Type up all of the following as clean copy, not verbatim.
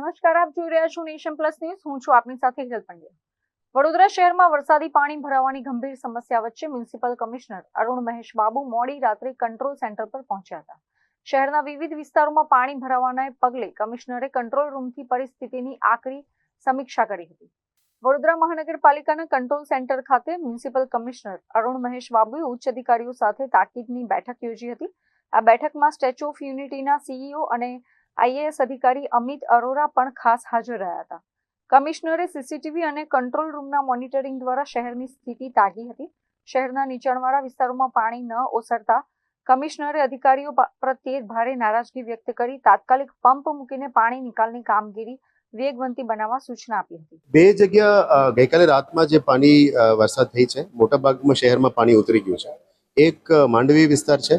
નમસ્કાર, આપ જોઈ રહ્યા છો નેશન પ્લસ ન્યૂઝ. હું છું આપની સાથે હિરલ પંડ્યા. વડોદરા શહેરમાં વરસાદી પાણી ભરાવાની ગંભીર સમસ્યા વચ્ચે મ્યુનિસિપલ કમિશનર અરુણ મહેશ બાબુ મોડી રાત્રે કંટ્રોલ સેન્ટર પર પહોંચ્યા હતા. શહેરના વિવિધ વિસ્તારોમાં પાણી ભરાવાના પગલે કમિશનરે કંટ્રોલ રૂમથી પરિસ્થિતિની આકરી સમીક્ષા કરી હતી. વડોદરા મહાનગરપાલિકાના કંટ્રોલ સેન્ટર ખાતે મ્યુનિસિપલ કમિશનર અરુણ મહેશ બાબુએ ઉચ્ચ અધિકારીઓ સાથે તાકીદની બેઠક યોજી હતી. આ બેઠકમાં સ્ટેચ્યુ ઓફ યુનિટીના સીઈઓ અને આઈએએસ અધિકારી અમિત અરોરા પણ ખાસ હાજર રહ્યા હતા. કમિશનરે સીસીટીવી અને કંટ્રોલ રૂમના મોનિટરિંગ દ્વારા શહેરની સ્થિતિ તાકી હતી. શહેરના નીચાણવાળા વિસ્તારોમાં પાણી ન ઓસરતા કમિશનરે અધિકારીઓ પ્રત્યે ભારે નારાજગી વ્યક્ત કરી તાત્કાલિક પંપ મૂકીને પાણી નિકાલની કામગીરી વેગવંતી બનાવવા સૂચના આપી હતી. બે જગ્યા ગઈકાલે રાતમાં જે પાણી વરસાદ થઈ છે, મોટાભાગમાં શહેરમાં પાણી ઉતરી ગયું છે. એક માંડવી વિસ્તાર છે,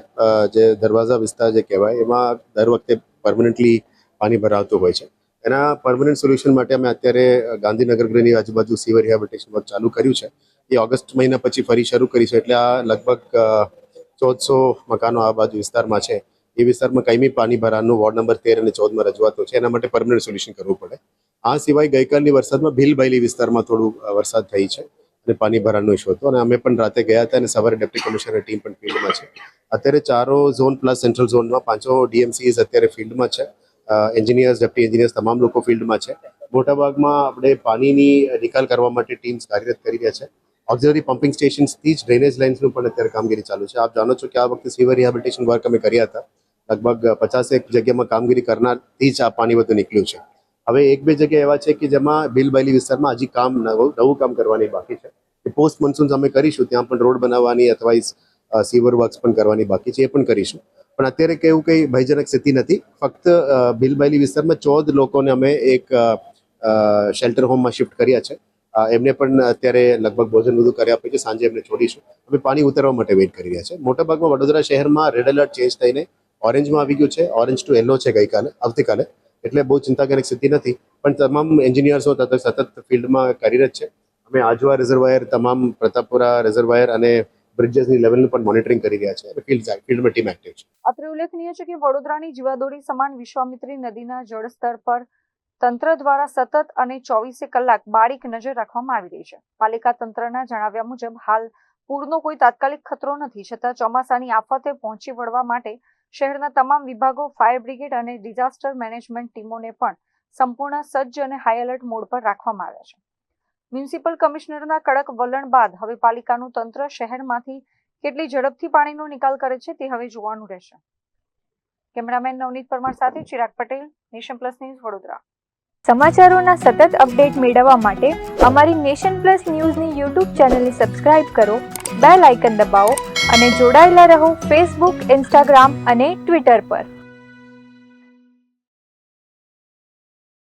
જે દરવાજા વિસ્તાર જે કહેવાય, એમાં દર વખતે પરમનન્ટલી પાણી ભરાવતું હોય છે. એના પરમનન્ટ સોલ્યુશન માટે અમે અત્યારે ગાંધીનગરની આજુબાજુ સીવર રિહેબિલિટેશન વર્ક ચાલુ કર્યું છે. એ ઓગસ્ટ મહિના પછી ફરી શરૂ કરીશું. એટલે આ લગભગ 1400 મકાનો આ બાજુ વિસ્તારમાં છે. એ વિસ્તારમાં કાયમી પાણી ભરાવાનું વોર્ડ નંબર 13 અને 14માં રજૂઆતો છે. એના માટે પરમનન્ટ સોલ્યુશન કરવું પડે. આ સિવાય ગઈકાલની વરસાદમાં ભીલબાયલી વિસ્તારમાં થોડું વરસાદ થઈ છે અને પાણી ભરાવાનો ઇસ્યુ હતો, અને અમે પણ રાતે ગયા હતા અને સવારે ડેપ્યુટી કમિશનરની ટીમ પણ ફિલ્ડમાં છે. અત્યારે 4 ઝોન પ્લસ સેન્ટ્રલ ઝોનમાં 5 ડીએમસીઝ અત્યારે ફિલ્ડમાં છે. એન્જિનિયર્સ, ડેપ્ટી એન્જિનિયર્સ તમામ લોકો ફિલ્ડમાં છે. મોટાભાગમાં આપણે પાણીની નિકાલ કરવા માટે ટીમ્સ કાર્યરત કરી રહ્યા છે. ઓક્સિલરી પમ્પિંગ સ્ટેશન્સથી જ ડ્રેનેજ લાઇન્સનું પણ અત્યારે કામગીરી ચાલુ છે. આપ જાણો છો કે આ વખતે સીવર રિહેબિલિટેશન વર્ક અમે કર્યા હતા. લગભગ 50 જગ્યામાં કામગીરી કરનારથી જ આ પાણી બધું નીકળ્યું છે. હવે 1-2 જગ્યા એવા છે કે જેમાં ભીલબાયલી વિસ્તારમાં હજી કામ નવું કામ કરવાની બાકી છે. પોસ્ટ મોન્સૂન અમે કરીશું, ત્યાં પણ રોડ બનાવવાની અથવા સીવર વર્ક્સ પણ કરવાની બાકી છે, એ પણ કરીશું. પણ અત્યારે કેવું કંઈ ભયજનક સ્થિતિ નથી. ફક્ત ભીલબાયલી વિસ્તારમાં 14 લોકોને અમે એક શેલ્ટર હોમમાં શિફ્ટ કર્યા છે. એમને પણ અત્યારે લગભગ ભોજન બધું કર્યા પછી સાંજે એમને છોડીશું. અમે પાણી ઉતારવા માટે વેઇટ કરી રહ્યા છે. મોટાભાગમાં વડોદરા શહેરમાં રેડ એલર્ટ ચેન્જ થઈને ઓરેન્જમાં આવી ગયું છે. ઓરેન્જ ટુ યલો છે આવતીકાલે. એટલે બહુ ચિંતાજનક સ્થિતિ નથી. પણ તમામ એન્જિનિયર્સો સતત ફિલ્ડમાં કાર્યરત છે. અમે આજવા રિઝર્વાયર, તમામ પ્રતાપપુરા રિઝર્વાયર અને બ્રિજેસની લેવલનું પણ મોનિટરિંગ કરી રહ્યા છે. ફિલ્ડમાં ટીમ એક્ટિવ છે. અત્રે ઉલ્લેખનીય છે કે વડોદરાની જીવાદોરી સમાન વિશ્વામિત્રી નદીના જળસ્તર પર તંત્ર દ્વારા સતત અને 24 કલાક બારીક નજર રાખવામાં આવી રહી છે. પાલિકા તંત્રના જણાવ્યા મુજબ હાલ પૂરનો કોઈ તાત્કાલિક ખતરો નથી, છતાં ચોમાસાની આફતે પહોંચી વળવા માટે શહેરના તમામ વિભાગો, ફાયર બ્રિગેડ અને ડિઝાસ્ટર મેનેજમેન્ટ ટીમોને પણ સંપૂર્ણ સજ્જ અને હાઈ એલર્ટ મોડ પર રાખવામાં આવ્યા છે. મ્યુનિસિપલ કમિશનરના કડક વલણ બાદ હવે પાલિકાનું તંત્ર શહેરમાંથી કેટલી ઝડપથી પાણીનો નિકાલ કરે છે તે હવે જોવાનું રહેશે. કેમેરામેન નવનીત પરમાર સાથે Chirag Patel, nation plus news, Vadodara. સમાચારોના સતત અપડેટ મેળવવા માટે અમારી નેશન પ્લસ ન્યૂઝની યુટ્યુબ ચેનલને સબસ્ક્રાઇબ કરો, બેલ આઇકન દબાવો અને જોડાયેલા રહો ફેસબુક, ઇન્સ્ટાગ્રામ અને ટ્વિટર પર.